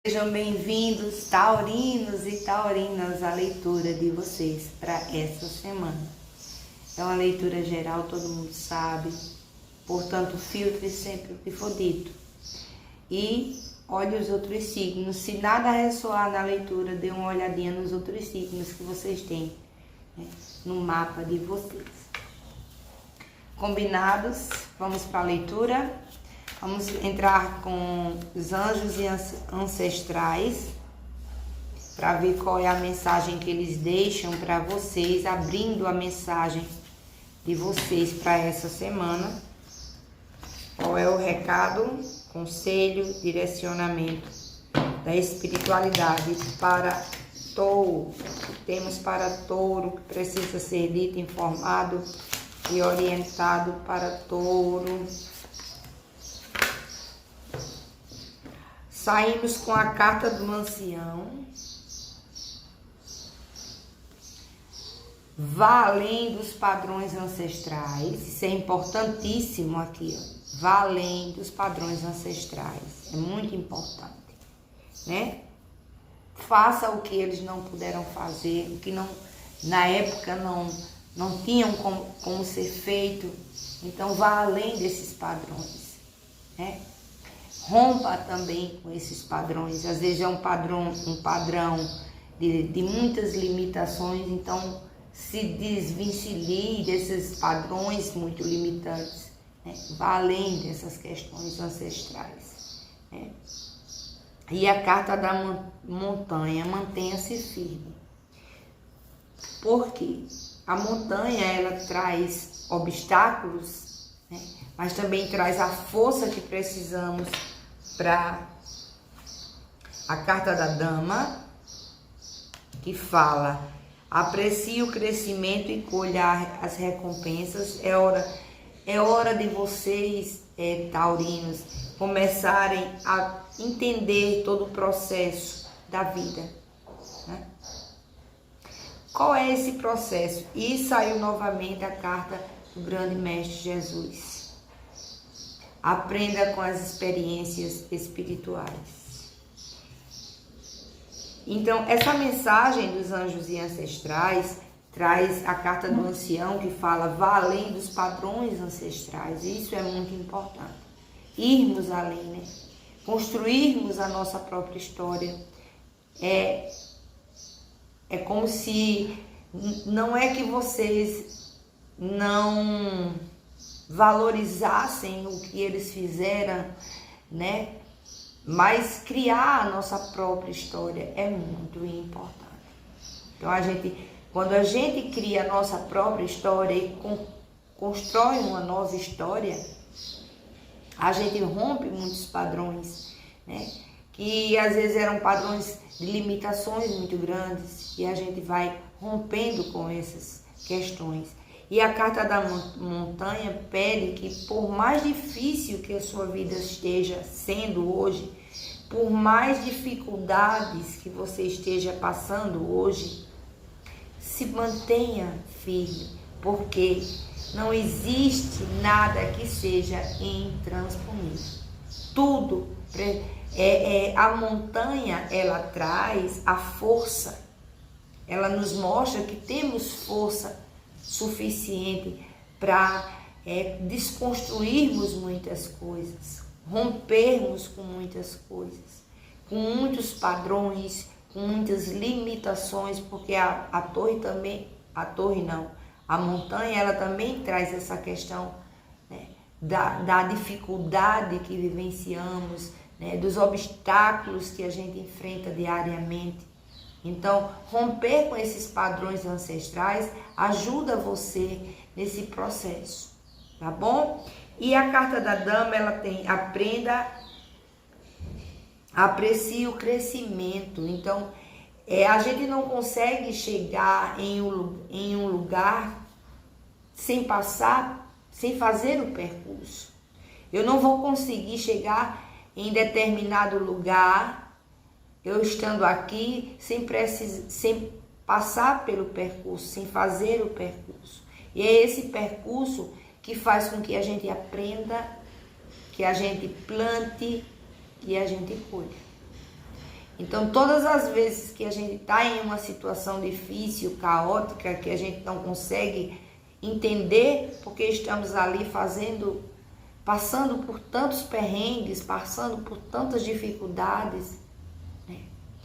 Sejam bem-vindos, taurinos e taurinas, à leitura de vocês para essa semana. É uma leitura geral, todo mundo sabe, portanto, filtre sempre o que for dito. E olhe os outros signos. Se nada ressoar na leitura, dê uma olhadinha nos outros signos que vocês têm, né, no mapa de vocês. Combinados? Vamos para a leitura. Vamos entrar com os anjos e ancestrais para ver qual é a mensagem que eles deixam para vocês, abrindo a mensagem de vocês para essa semana. Qual é o recado, conselho, direcionamento da espiritualidade para touro? Temos para touro que precisa ser dito, informado e orientado para touro. Saímos com a carta do ancião. Vá além dos padrões ancestrais. Isso é importantíssimo aqui, ó. Vá além dos padrões ancestrais. É muito importante, né? Faça o que eles não puderam fazer, o que não, na época não tinham como ser feito. Então vá além desses padrões, né? Rompa também com esses padrões. Às vezes é um padrão de muitas limitações, então se desvencilhe desses padrões muito limitantes, né? Vá além dessas questões ancestrais, né? E a carta da montanha, mantenha-se firme. Porque a montanha, ela traz obstáculos, né? Mas também traz a força que precisamos para a carta da dama, que fala: aprecie o crescimento e colha as recompensas. É hora de vocês, taurinos, começarem a entender todo o processo da vida, né? Qual é esse processo? E saiu novamente a carta do grande mestre Jesus. Aprenda com as experiências espirituais. Então, essa mensagem dos anjos e ancestrais traz a carta do ancião, que fala: vá além dos padrões ancestrais. Isso é muito importante. Irmos além, né? Construirmos a nossa própria história. É como se não é que vocês não valorizassem o que eles fizeram, né? Mas criar a nossa própria história é muito importante. Então quando a gente cria a nossa própria história e constrói uma nova história, a gente rompe muitos padrões, né? Que às vezes eram padrões de limitações muito grandes, e a gente vai rompendo com essas questões. E a carta da montanha pede que, por mais difícil que a sua vida esteja sendo hoje, por mais dificuldades que você esteja passando hoje, se mantenha firme, porque não existe nada que seja intransponível. Tudo, a montanha, ela traz a força, ela nos mostra que temos força suficiente para desconstruirmos muitas coisas, rompermos com muitas coisas, com muitos padrões, com muitas limitações, porque a montanha, ela também traz essa questão, né, da dificuldade que vivenciamos, né, dos obstáculos que a gente enfrenta diariamente. Então, romper com esses padrões ancestrais ajuda você nesse processo, tá bom? E a carta da dama, ela tem: aprecie o crescimento. Então, a gente não consegue chegar em um lugar sem fazer o percurso. Eu não vou conseguir chegar em determinado lugar, eu estando aqui, sem passar pelo percurso, sem fazer o percurso. E é esse percurso que faz com que a gente aprenda, que a gente plante e a gente colha. Então, todas as vezes que a gente está em uma situação difícil, caótica, que a gente não consegue entender porque estamos ali passando por tantos perrengues, passando por tantas dificuldades, né?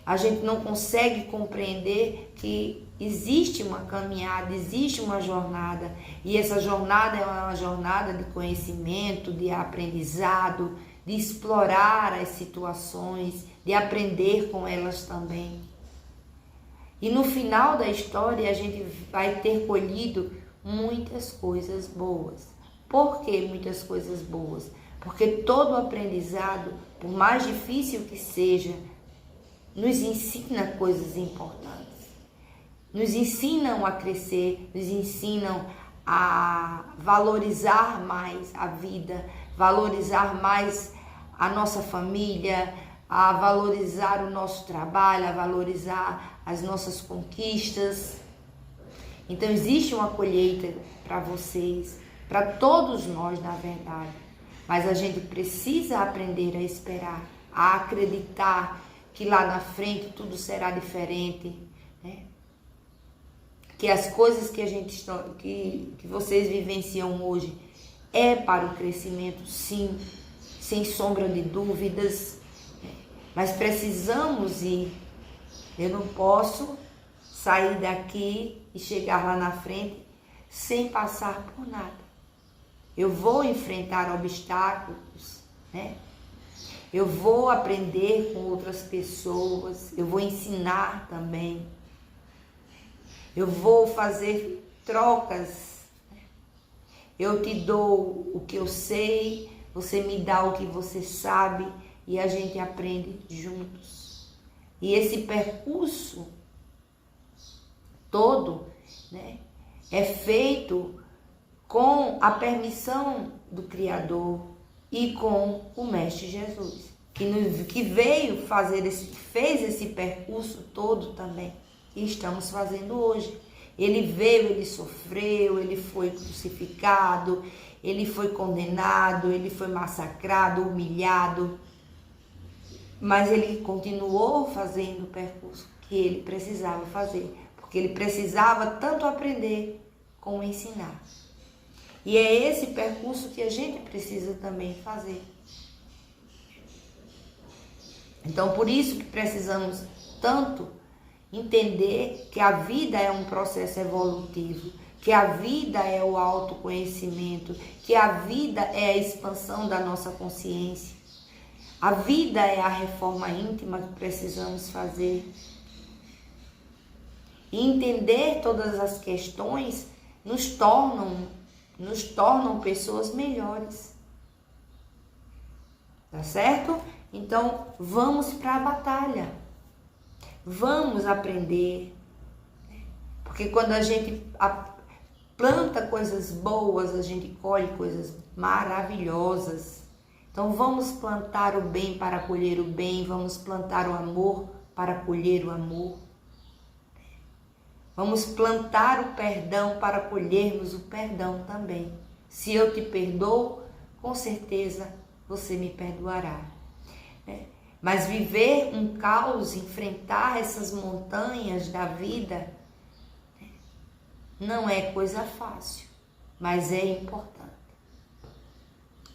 A gente não consegue compreender que existe uma caminhada, existe uma jornada, e essa jornada é uma jornada de conhecimento, de aprendizado, de explorar as situações, de aprender com elas também. E no final da história a gente vai ter colhido muitas coisas boas. Por que muitas coisas boas? Porque todo aprendizado, por mais difícil que seja, nos ensina coisas importantes. Nos ensinam a crescer, nos ensinam a valorizar mais a vida, valorizar mais a nossa família, a valorizar o nosso trabalho, a valorizar as nossas conquistas. Então existe uma colheita para vocês, para todos nós, na verdade. Mas a gente precisa aprender a esperar, a acreditar que lá na frente tudo será diferente, né? Que as coisas que vocês vivenciam hoje é para o crescimento, sim, sem sombra de dúvidas, né? Mas precisamos ir. Eu não posso sair daqui e chegar lá na frente sem passar por nada. Eu vou enfrentar obstáculos, né? Eu vou aprender com outras pessoas, eu vou ensinar também. Eu vou fazer trocas. Eu te dou o que eu sei, você me dá o que você sabe e a gente aprende juntos. E esse percurso todo, né, é feito com a permissão do Criador e com o Mestre Jesus, que veio fez esse percurso todo também, e estamos fazendo hoje. Ele veio, ele sofreu, ele foi crucificado, ele foi condenado, ele foi massacrado, humilhado, mas ele continuou fazendo o percurso que ele precisava fazer, porque ele precisava tanto aprender como ensinar. E é esse percurso que a gente precisa também fazer. Então, por isso que precisamos tanto entender que a vida é um processo evolutivo, que a vida é o autoconhecimento, que a vida é a expansão da nossa consciência. A vida é a reforma íntima que precisamos fazer. E entender todas as questões nos tornam pessoas melhores. Tá certo? Então, vamos para a batalha. Vamos aprender. Porque quando a gente planta coisas boas, a gente colhe coisas maravilhosas. Então, vamos plantar o bem para colher o bem. Vamos plantar o amor para colher o amor. Vamos plantar o perdão para colhermos o perdão também. Se eu te perdoo, com certeza você me perdoará. Mas viver um caos, enfrentar essas montanhas da vida, não é coisa fácil, mas é importante.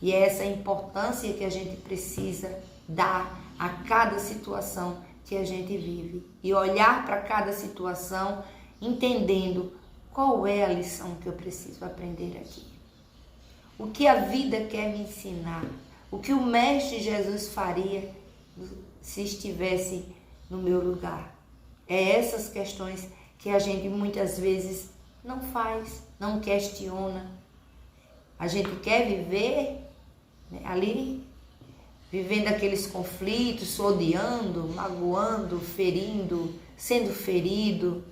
E é essa importância que a gente precisa dar a cada situação que a gente vive. E olhar para cada situação entendendo qual é a lição que eu preciso aprender aqui. O que a vida quer me ensinar. O que o Mestre Jesus faria se estivesse no meu lugar. É essas questões que a gente muitas vezes não faz, não questiona. A gente quer viver, né, ali, vivendo aqueles conflitos, se odiando, magoando, ferindo, sendo ferido.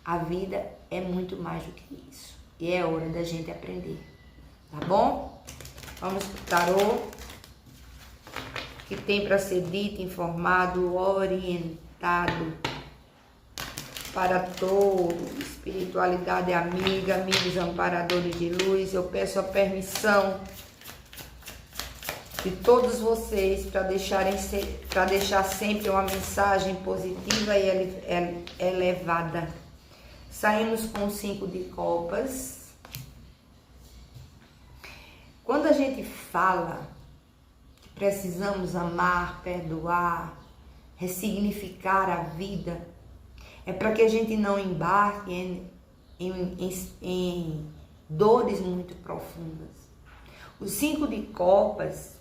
A vida é muito mais do que isso. E é hora da gente aprender. Tá bom? Vamos para o tarô. Que tem para ser dito, informado, orientado para todos. Espiritualidade amiga, amigos amparadores de luz. Eu peço a permissão de todos vocês para deixar sempre uma mensagem positiva e elevada. Saímos com 5 de copas. Quando a gente fala que precisamos amar, perdoar, ressignificar a vida, é para que a gente não embarque em dores muito profundas. O 5 de copas,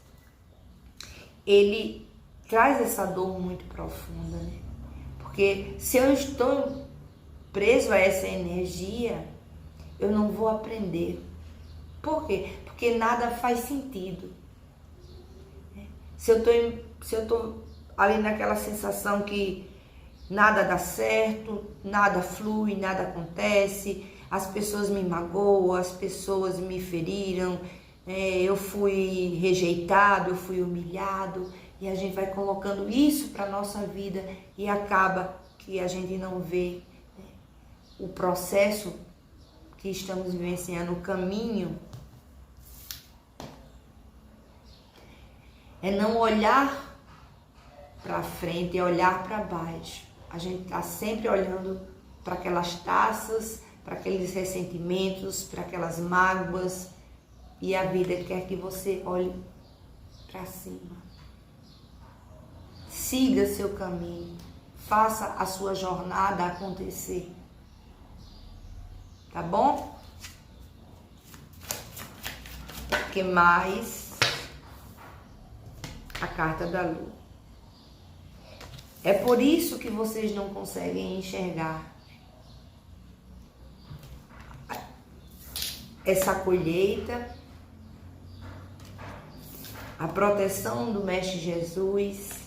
ele traz essa dor muito profunda, né? Porque se eu estou preso a essa energia, eu não vou aprender. Por quê? Porque nada faz sentido. Se eu tô ali naquela sensação que nada dá certo, nada flui, nada acontece, as pessoas me magoam, as pessoas me feriram, eu fui rejeitado, eu fui humilhado, e a gente vai colocando isso para a nossa vida e acaba que a gente não vê, né, o processo que estamos vivenciando, o caminho. É não olhar para frente, é olhar para baixo. A gente está sempre olhando para aquelas taças, para aqueles ressentimentos, para aquelas mágoas, e a vida quer que você olhe para cima. Siga seu caminho, faça a sua jornada acontecer. Tá bom? O que mais? A carta da lua. É por isso que vocês não conseguem enxergar essa colheita, a proteção do Mestre Jesus,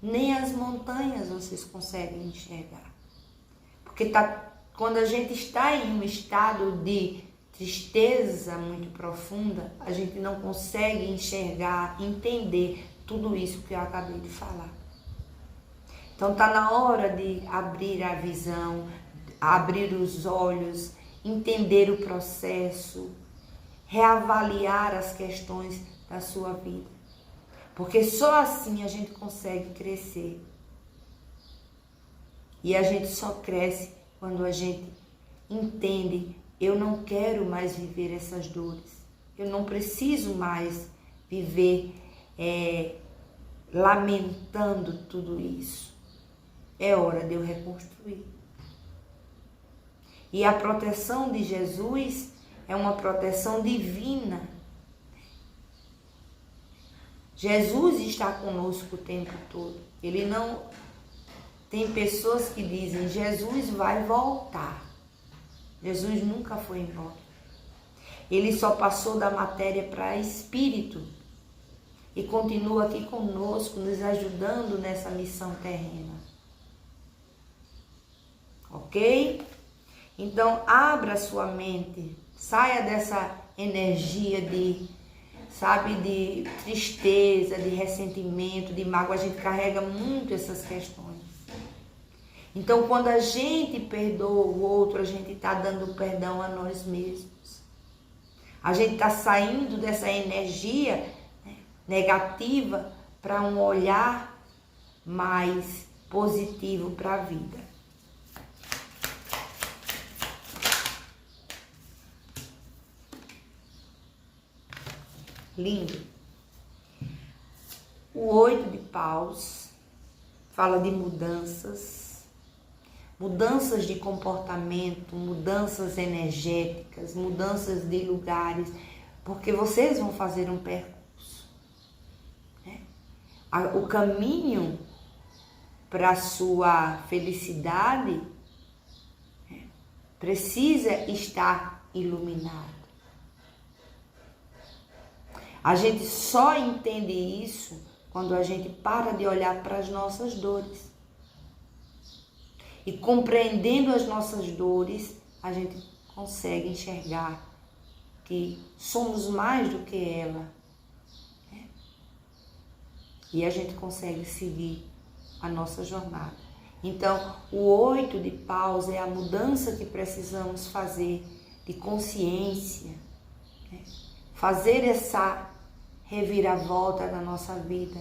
nem as montanhas vocês conseguem enxergar. Porque quando a gente está em um estado de tristeza muito profunda, a gente não consegue enxergar, entender tudo isso que eu acabei de falar. Então está na hora de abrir a visão, abrir os olhos, entender o processo, reavaliar as questões da sua vida. Porque só assim a gente consegue crescer. E a gente só cresce quando a gente entende: eu não quero mais viver essas dores. Eu não preciso mais viver lamentando tudo isso. É hora de eu reconstruir. E a proteção de Jesus é uma proteção divina. Jesus está conosco o tempo todo. Ele não... Tem pessoas que dizem: Jesus vai voltar. Jesus nunca foi embora. Ele só passou da matéria para espírito e continua aqui conosco, nos ajudando nessa missão terrena. Ok? Então, abra sua mente, saia dessa energia de tristeza, de ressentimento, de mágoa. A gente carrega muito essas questões. Então, quando a gente perdoa o outro, a gente está dando perdão a nós mesmos. A gente está saindo dessa energia, né, negativa para um olhar mais positivo para a vida. Lindo. O 8 de paus fala de mudanças de comportamento, mudanças energéticas, mudanças de lugares, porque vocês vão fazer um percurso, né? O caminho para a sua felicidade, né, precisa estar iluminado. A gente só entende isso quando a gente para de olhar para as nossas dores. E compreendendo as nossas dores, a gente consegue enxergar que somos mais do que ela, né? E a gente consegue seguir a nossa jornada. Então, o 8 de paus é a mudança que precisamos fazer de consciência, né? Fazer essa reviravolta na nossa vida,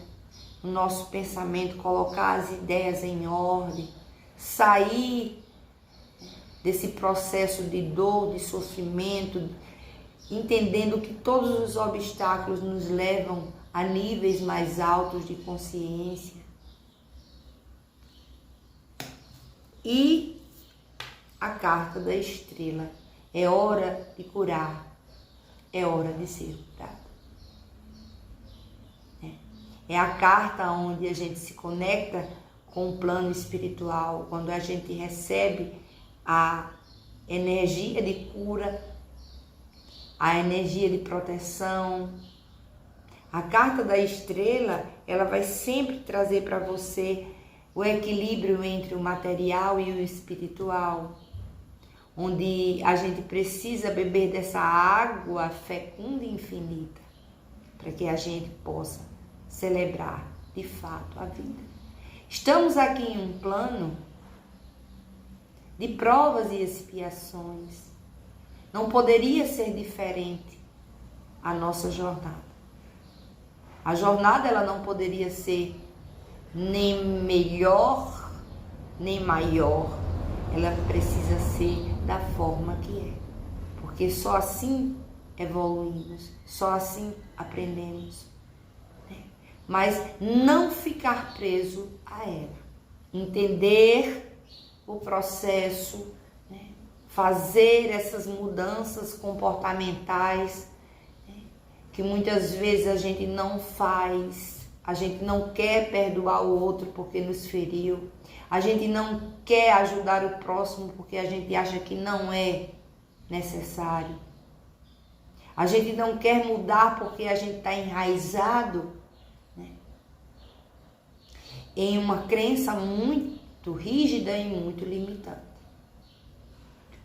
no nosso pensamento, colocar as ideias em ordem, sair desse processo de dor, de sofrimento, entendendo que todos os obstáculos nos levam a níveis mais altos de consciência. E a carta da estrela: é hora de curar, é hora de ser curado. É a carta onde a gente se conecta com o plano espiritual, quando a gente recebe a energia de cura, a energia de proteção. A carta da estrela, ela vai sempre trazer para você o equilíbrio entre o material e o espiritual, onde a gente precisa beber dessa água fecunda e infinita, para que a gente possa celebrar de fato a vida. Estamos aqui em um plano de provas e expiações. Não poderia ser diferente a nossa jornada. A jornada, ela não poderia ser nem melhor, nem maior. Ela precisa ser da forma que é. Porque só assim evoluímos, só assim aprendemos. Mas não ficar preso a ela. Entender o processo, fazer essas mudanças comportamentais, que muitas vezes a gente não faz, a gente não quer perdoar o outro porque nos feriu, a gente não quer ajudar o próximo porque a gente acha que não é necessário, a gente não quer mudar porque a gente está enraizado em uma crença muito rígida e muito limitante.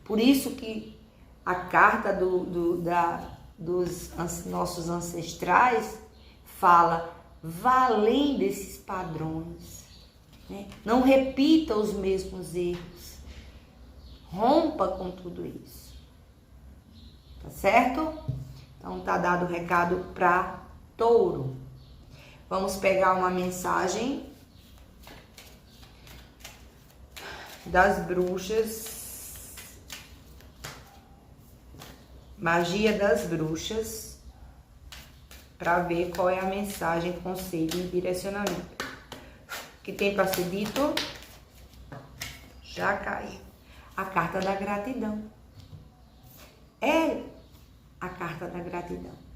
Por isso que a carta dos nossos ancestrais fala: vá além desses padrões, não repita os mesmos erros, rompa com tudo isso, tá certo? Então tá dado o recado para Touro. Vamos pegar uma mensagem das bruxas, magia das bruxas, para ver qual é a mensagem, conselho e direcionamento que tem para ser dito. Já caiu a carta da gratidão. É a carta da gratidão.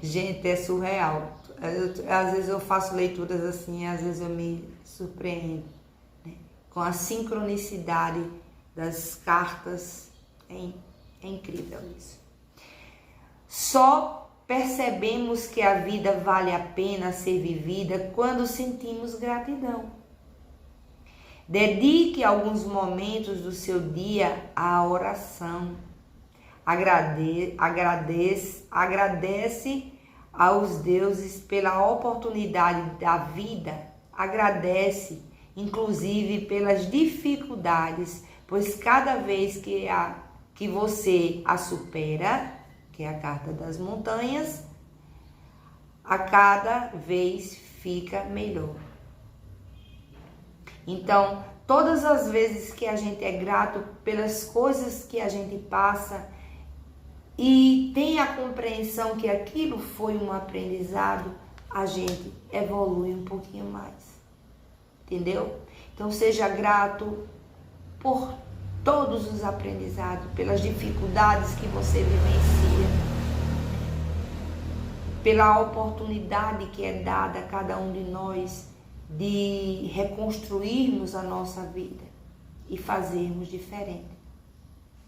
Gente, é surreal. Às vezes eu faço leituras assim, às vezes eu me surpreendo, com a sincronicidade das cartas. É incrível isso. Só percebemos que a vida vale a pena ser vivida quando sentimos gratidão. Dedique alguns momentos do seu dia à oração. Agradece aos deuses pela oportunidade da vida. Agradece, inclusive, pelas dificuldades, pois cada vez que você a supera, que é a carta das montanhas, a cada vez fica melhor. Então, todas as vezes que a gente é grato pelas coisas que a gente passa e tem a compreensão que aquilo foi um aprendizado, a gente evolui um pouquinho mais. Entendeu? Então, seja grato por todos os aprendizados, pelas dificuldades que você vivencia, pela oportunidade que é dada a cada um de nós de reconstruirmos a nossa vida e fazermos diferente.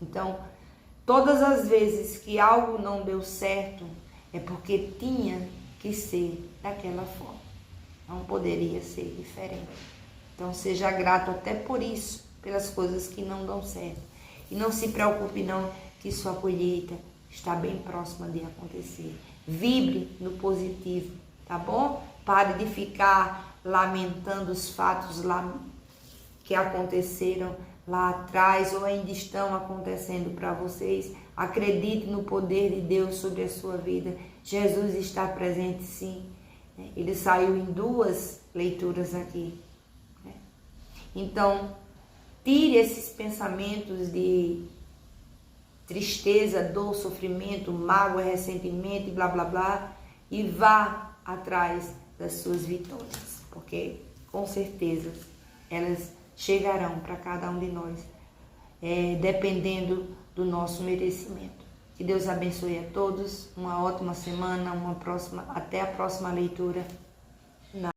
Então, todas as vezes que algo não deu certo, é porque tinha que ser daquela forma. Não poderia ser diferente. Então, seja grato até por isso, pelas coisas que não dão certo. E não se preocupe não, que sua colheita está bem próxima de acontecer. Vibre no positivo, tá bom? Pare de ficar lamentando os fatos lá que aconteceram lá atrás ou ainda estão acontecendo para vocês. Acredite no poder de Deus sobre a sua vida. Jesus está presente, sim. Ele saiu em 2 leituras aqui. Então, tire esses pensamentos de tristeza, dor, sofrimento, mágoa, ressentimento e blá blá blá, e vá atrás das suas vitórias, porque com certeza elas chegarão para cada um de nós, dependendo do nosso merecimento. Que Deus abençoe a todos, uma ótima semana, até a próxima leitura.